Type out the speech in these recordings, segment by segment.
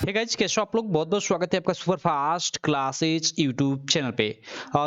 Hey guys, कैसे हो आप लोग। बहुत बहुत स्वागत है आपका super fast classes YouTube channel पे।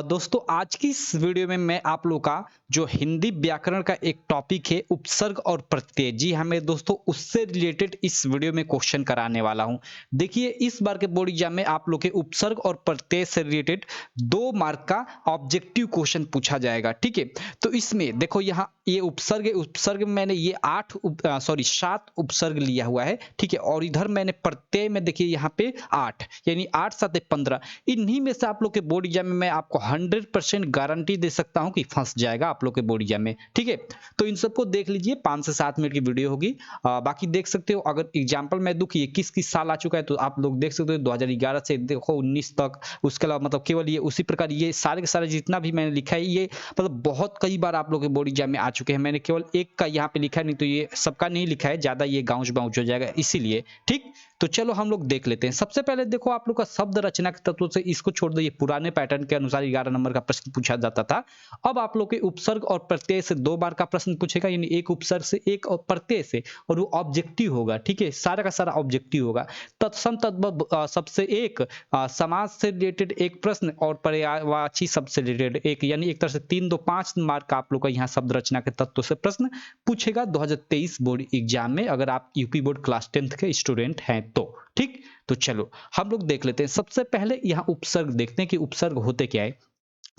दोस्तों, आज की इस वीडियो में मैं आप लोग का जो हिंदी व्याकरण का एक टॉपिक है उपसर्ग और प्रत्यय, जी हाँ मेरे दोस्तों, उससे रिलेटेड इस वीडियो में क्वेश्चन कराने वाला हूं। देखिए, इस बार के बोर्ड एग्जाम में आप लोग के उपसर्ग और प्रत्यय से रिलेटेड 2 मार्क का ऑब्जेक्टिव क्वेश्चन पूछा जाएगा। ठीक है, तो इसमें देखो, यहाँ ये उपसर्ग है। उपसर्ग में मैंने ये 7 उपसर्ग लिया हुआ है। ठीक है, और इधर मैंने प्रत्यय में देखिए यहाँ पे 8, यानी 8 7 15। इन्हीं में से आप लोग के बोर्ड एग्जाम में मैं आपको 100% गारंटी दे सकता हूँ कि फंस जाएगा आप लोग के बोर्ड एग्जाम में। ठीक है, तो इन सबको देख लीजिए, 5 से 7 मिनट की वीडियो होगी। बाकी देख सकते हो, अगर एग्जाम्पल मैं दूं कि ये किस किस साल आ चुका है, तो आप लोग देख सकते हो 2011 से देखो 19 तक। उसके अलावा मतलब केवल ये उसी प्रकार ये सारे के सारे जितना भी मैंने लिखा है, ये मतलब बहुत कई बार आप लोग के बोर्ड एग्जाम में आ चुके हैं। मैंने केवल एक का यहाँ पे लिखा है, नहीं तो ये सबका नहीं लिखा है, ज्यादा ये गाउच बाउच हो जाएगा इसीलिए। ठीक, तो चलो हम लोग देख लेते हैं। सबसे पहले देखो, आप लोग का शब्द रचना के तत्वों से इसको छोड़ दो, ये पुराने पैटर्न के अनुसार 11 नंबर का प्रश्न पूछा जाता था। अब आप लोग के उपसर्ग और प्रत्यय से 2 बार का प्रश्न पूछेगा, यानी एक उपसर्ग से एक और प्रत्यय से, और वो ऑब्जेक्टिव होगा। ठीक है, सारा का सारा ऑब्जेक्टिव होगा। तत्सम तद्भव शब्द से एक, समाज से रिलेटेड एक प्रश्न, और पर्यायवाची शब्द से रिलेटेड एक, यानी एक तरह से 3 2 5 मार्क का आप लोग का यहाँ शब्द रचना के तत्व से प्रश्न पूछेगा 2023 बोर्ड एग्जाम में, अगर आप यूपी बोर्ड क्लास 10th के स्टूडेंट हैं तो। ठीक, तो चलो हम लोग देख लेते हैं। सबसे पहले यहाँ उपसर्ग देखते हैं कि उपसर्ग होते क्या है।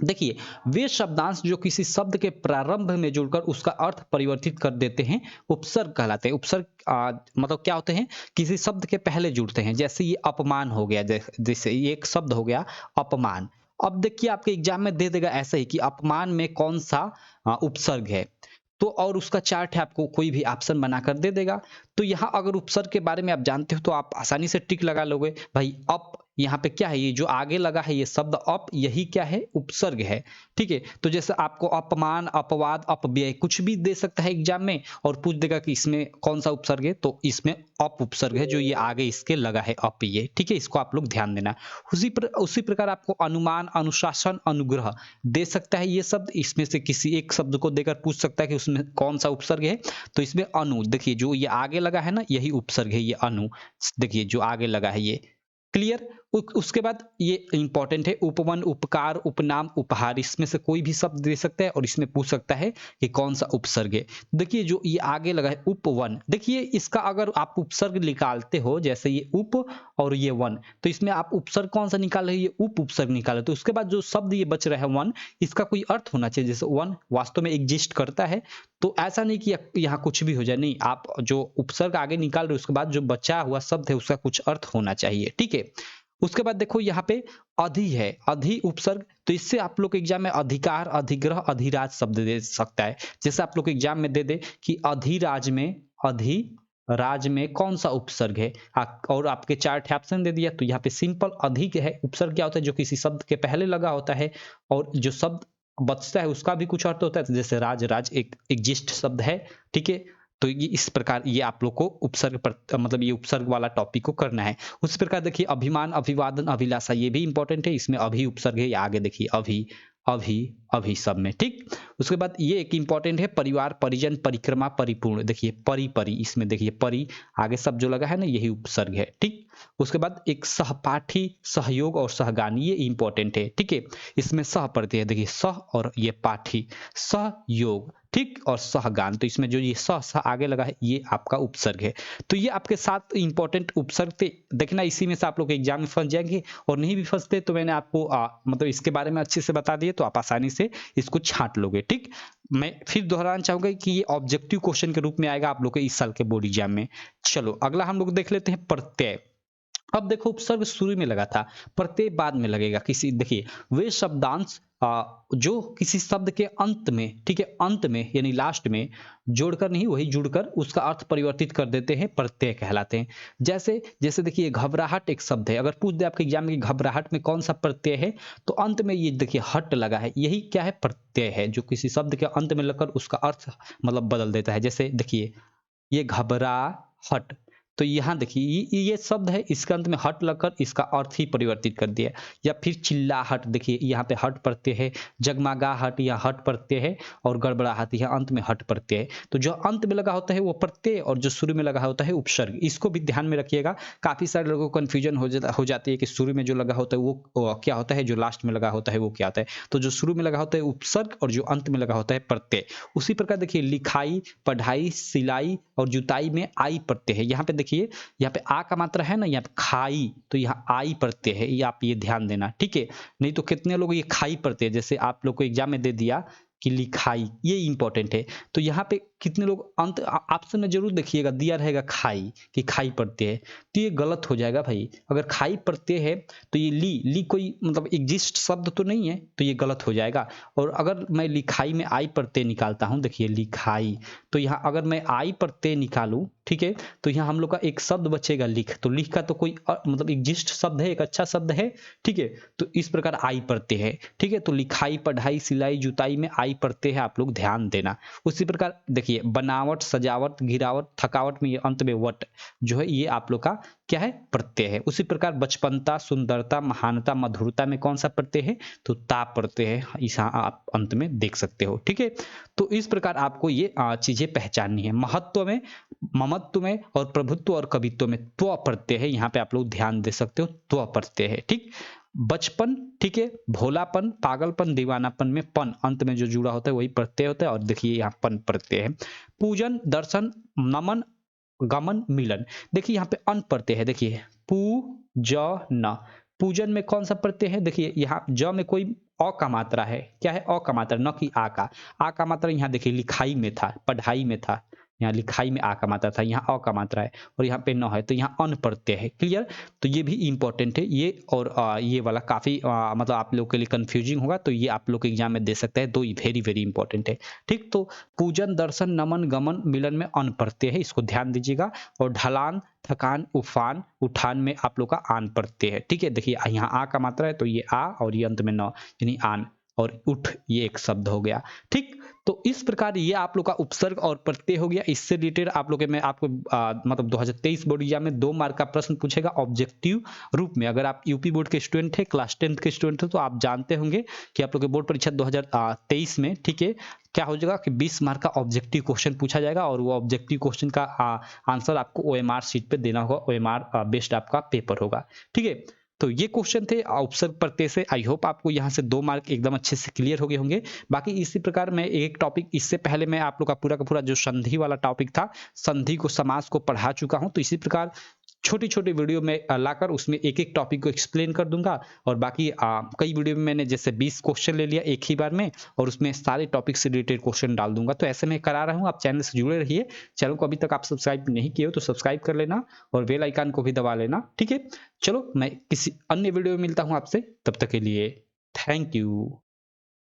देखिए, वे शब्दांश जो किसी शब्द के प्रारंभ में जुड़कर उसका अर्थ परिवर्तित कर देते हैं, उपसर्ग कहलाते हैं। उपसर्ग मतलब क्या होते हैं, किसी शब्द के पहले जुड़ते हैं। जैसे ये अपमान हो गया, जैसे ये एक शब्द हो गया अपमान। अब देखिए, आपके एग्जाम में दे देगा ऐसे ही कि अपमान में कौन सा उपसर्ग है, तो और उसका चार्ट है, आपको कोई भी ऑप्शन बनाकर दे देगा। तो यहाँ अगर उपसर्ग के बारे में आप जानते हो तो आप आसानी से टिक लगा लोगे भाई। अप यहाँ पे क्या है, ये जो आगे लगा है ये शब्द अप, यही क्या है, उपसर्ग है। ठीक है, तो जैसे आपको अपमान, अपवाद, अपव्यय कुछ भी दे सकता है एग्जाम में, और पूछ देगा कि इसमें कौन सा उपसर्ग है, तो इसमें अप उपसर्ग है, जो ये आगे इसके लगा है अप, ये। ठीक है, इसको आप लोग ध्यान देना। उसी प्रकार आपको अनुमान, अनुशासन, अनुग्रह दे सकता है ये शब्द। इसमें से किसी एक शब्द को देकर पूछ सकता है कि उसमें कौन सा उपसर्ग है, तो इसमें अनु, देखिए जो ये आगे लगा है ना, यही उपसर्ग है, ये अनु। देखिए जो आगे लगा है ये। क्लियर। उसके बाद ये इंपॉर्टेंट है, उपवन, उपकार, उपनाम, उपहार, इसमें से कोई भी शब्द दे सकता है और इसमें पूछ सकता है कि कौन सा उपसर्ग है। देखिए जो ये आगे लगा है उपवन, देखिए इसका अगर आप उपसर्ग निकालते हो, जैसे ये उप और ये वन, तो इसमें आप उपसर्ग कौन सा निकाल रहे हैं, ये उप उपसर्ग निकाले, तो उसके बाद जो शब्द ये बच रहा है वन, इसका कोई अर्थ होना चाहिए। जैसे वन वास्तव में एग्जिस्ट करता है, तो ऐसा नहीं कि यहाँ कुछ भी हो जाए, नहीं, आप जो उपसर्ग आगे निकाल रहे हो उसके बाद जो बचा हुआ शब्द है उसका कुछ अर्थ होना चाहिए। ठीक है, उसके बाद देखो यहाँ पे अधि है, अधि उपसर्ग, तो इससे आप लोग के एग्जाम में अधिकार, अधिग्रह, अधिराज शब्द दे सकता है। जैसे आप लोग के एग्जाम में दे दे कि अधिराज में, अधि राज में कौन सा उपसर्ग है, और आपके 4 ऑप्शन दे दिया, तो यहाँ पे सिंपल अधिक है। उपसर्ग क्या होता है, जो किसी शब्द के पहले लगा होता है, और जो शब्द बचता है उसका भी कुछ अर्थ होता है। तो जैसे राज, राज एक एग्जिस्ट शब्द है। ठीक है, तो ये इस प्रकार ये आप लोग को उपसर्ग पर मतलब ये उपसर्ग वाला टॉपिक को करना है। उस प्रकार देखिए, अभिमान, अभिवादन, अभिलाषा, ये भी इंपॉर्टेंट है। इसमें अभी उपसर्ग है, ये आगे देखिए अभी, अभी, अभी सब में। ठीक, उसके बाद ये एक इंपॉर्टेंट है, परिवार, परिजन, परिक्रमा, परिपूर्ण, देखिए परि, परि, इसमें देखिए परि आगे सब जो लगा है ना, यही उपसर्ग है। ठीक, उसके बाद एक सहपाठी, सहयोग और सहगामी, ये इंपॉर्टेंट है। ठीक है, इसमें सह पढ़ते हैं, देखिए सह और ये पाठी, सहयोग, ठीक, और सहगान, तो इसमें जो ये सह आगे लगा है ये आपका उपसर्ग है। तो ये आपके 7 इंपॉर्टेंट उपसर्ग थे। देखना इसी में से आप लोग एग्जाम में फंस जाएंगे, और नहीं भी फंसते तो मैंने आपको मतलब इसके बारे में अच्छे से बता दिए, तो आप आसानी से इसको छांट लोगे। ठीक, मैं फिर दोहराना चाहूंगा कि ये ऑब्जेक्टिव क्वेश्चन के रूप में आएगा आप लोग के इस साल के बोर्ड एग्जाम में। चलो अगला हम लोग देख लेते हैं, प्रत्यय। अब देखो, उपसर्ग शुरू में लगा था, प्रत्यय बाद में लगेगा। किसी, देखिए वे शब्दांश जो किसी शब्द के अंत में, ठीक है, अंत में यानी लास्ट में जोड़कर नहीं, वही जुड़कर उसका अर्थ परिवर्तित कर देते हैं, प्रत्यय कहलाते हैं। जैसे जैसे देखिए, घबराहट एक शब्द है, अगर पूछ दे आपके एग्जाम में घबराहट में कौन सा प्रत्यय है, तो अंत में ये देखिए हट लगा है, यही क्या है, प्रत्यय है, जो किसी शब्द के अंत में लगकर उसका अर्थ मतलब बदल देता है। जैसे देखिए, ये घबरा हट, तो यहाँ देखिए ये शब्द है, इसके अंत में हट लगकर इसका अर्थ ही परिवर्तित कर दिया। या फिर चिल्लाहट, देखिए यहाँ पे हट प्रत्यय है, जगमगाहट या हट प्रत्यय है, और गड़बड़ाहट यह अंत में हट प्रत्यय है। तो जो अंत में लगा होता है वो प्रत्यय, और जो शुरू में लगा होता है उपसर्ग। इसको भी ध्यान में रखिएगा। काफी सारे लोगों को कंफ्यूजन हो जाती है कि शुरू में जो लगा होता है वो क्या होता है, जो लास्ट में लगा होता है वो क्या होता है। तो जो शुरू में लगा होता है उपसर्ग, और जो अंत में लगा होता है प्रत्यय। उसी प्रकार देखिए लिखाई, पढ़ाई, सिलाई और जुताई में आई प्रत्यय है। यहाँ पे देखिए, यहाँ पे आ का मात्रा है ना, यहाँ पे खाई, तो यहाँ आई प्रत्यय है, ये आप ये ध्यान देना, ठीक है। नहीं तो कितने लोग ये खाई प्रत्यय, जैसे आप लोग को एग्जाम में दे दिया कि लिखाई, ये इंपॉर्टेंट है। तो यहाँ पे कितने लोग अंत ऑप्शन में जरूर देखिएगा, दिया रहेगा खाई कि खाई प्रत्यय है, तो ये गलत हो जाएगा भाई। अगर खाई प्रत्यय है तो ये ली कोई मतलब एग्जिस्ट शब्द तो नहीं है, तो ये गलत हो जाएगा। और अगर मैं लिखाई में आई प्रत्यय निकालता हूँ, देखिए लिखाई, तो यहाँ अगर मैं आई प्रत्यय निकालूं, ठीक है, तो यहाँ हम लोग का एक शब्द बचेगा लिख। तो लिख का तो कोई मतलब एग्जिस्ट शब्द है, एक अच्छा शब्द है, ठीक है। तो इस प्रकार आई प्रत्यय है, ठीक है। तो लिखाई, पढ़ाई, सिलाई, जुताई में आई प्रत्यय है, आप लोग ध्यान देना। उसी प्रकार देखिए बनावट, सजावट, गिरावट, थकावट में ये अंत में वट जो है, ये आप लोग का क्या है, प्रत्यय है। उसी प्रकार बचपनता, सुंदरता, महानता, मधुरता में कौन सा प्रत्यय है, तो ता प्रत्यय है। इस आप अंत में देख सकते हो, ठीक है। तो इस प्रकार आपको ये चीजें पहचाननी है। महत्व में, ममत्व में और प्रभुत्व और कवित्व में त्व प्रत्यय है, यहाँ पे आप लोग ध्यान दे सकते हो, त्व प्रत्यय है, ठीक। बचपन, ठीक है, भोलापन, पागलपन, दीवानापन में पन अंत में जो जुड़ा होता है वही प्रत्यय होता है, और देखिए यहाँ पन प्रत्यय है। पूजन, दर्शन, नमन, गमन, मिलन, देखिए यहाँ पे अन प्रत्यय है, देखिए पू ज न। पूजन में कौन सा प्रत्यय है, देखिए यहाँ ज में कोई अ का मात्रा है, क्या है, अ का मात्रा, न कि आ का। आ का मात्रा यहाँ देखिए लिखाई में था, पढ़ाई में था, यहाँ लिखाई में आ का मात्रा था, यहाँ अ का मात्रा है, और यहाँ पे न है, तो यहाँ अन प्रत्यय है, क्लियर। तो ये भी इंपॉर्टेंट है ये, और ये वाला काफी मतलब आप लोग के लिए कंफ्यूजिंग होगा, तो ये आप लोग के एग्जाम में दे सकते हैं, दो वेरी वेरी इंपॉर्टेंट है, ठीक। तो पूजन, दर्शन, नमन, गमन, मिलन में अन प्रत्यय है, इसको ध्यान दीजिएगा। और ढलान, थकान, उफान, उठान में आप लोग का आन प्रत्यय है, ठीक है। देखिए यहाँ आ का मात्रा है, तो ये आ, और ये अंत में न, यानी आन, और उठ ये एक शब्द हो गया, ठीक। तो इस प्रकार ये आप लोग का उपसर्ग और प्रत्यय हो गया। इससे रिलेटेड आप लोग मैं आपको मतलब 2023 बोर्ड एग्जाम में 2 मार्क का प्रश्न पूछेगा ऑब्जेक्टिव रूप में। अगर आप यूपी बोर्ड के स्टूडेंट है, क्लास 10th के स्टूडेंट है, तो आप जानते होंगे कि आप लोग के बोर्ड परीक्षा 2023 में, ठीक है, क्या हो जाएगा कि 20 मार्क का ऑब्जेक्टिव क्वेश्चन पूछा जाएगा, और वो ऑब्जेक्टिव क्वेश्चन का आंसर आपको ओएमआर शीट पे देना होगा, ओएमआर बेस्ड आपका पेपर होगा, ठीक है। तो ये क्वेश्चन थे उपसर्ग प्रत्यय से। आई होप आपको यहाँ से 2 मार्क एकदम अच्छे से क्लियर हो गए होंगे। बाकी इसी प्रकार मैं एक टॉपिक, इससे पहले मैं आप लोग का पूरा जो संधि वाला टॉपिक था, संधि को, समास को पढ़ा चुका हूँ। तो इसी प्रकार छोटी छोटी वीडियो में लाकर उसमें एक एक टॉपिक को एक्सप्लेन कर दूंगा। और बाकी कई वीडियो में मैंने जैसे 20 क्वेश्चन ले लिया एक ही बार में, और उसमें सारे टॉपिक से रिलेटेड क्वेश्चन डाल दूंगा। तो ऐसे में करा रहा हूँ, आप चैनल से जुड़े रहिए। चैनल को अभी तक आप सब्सक्राइब नहीं किए हो तो सब्सक्राइब कर लेना, और बेल आइकन को भी दबा लेना, ठीक है। चलो मैं किसी अन्य वीडियो में मिलता हूँ आपसे, तब तक के लिए थैंक यू।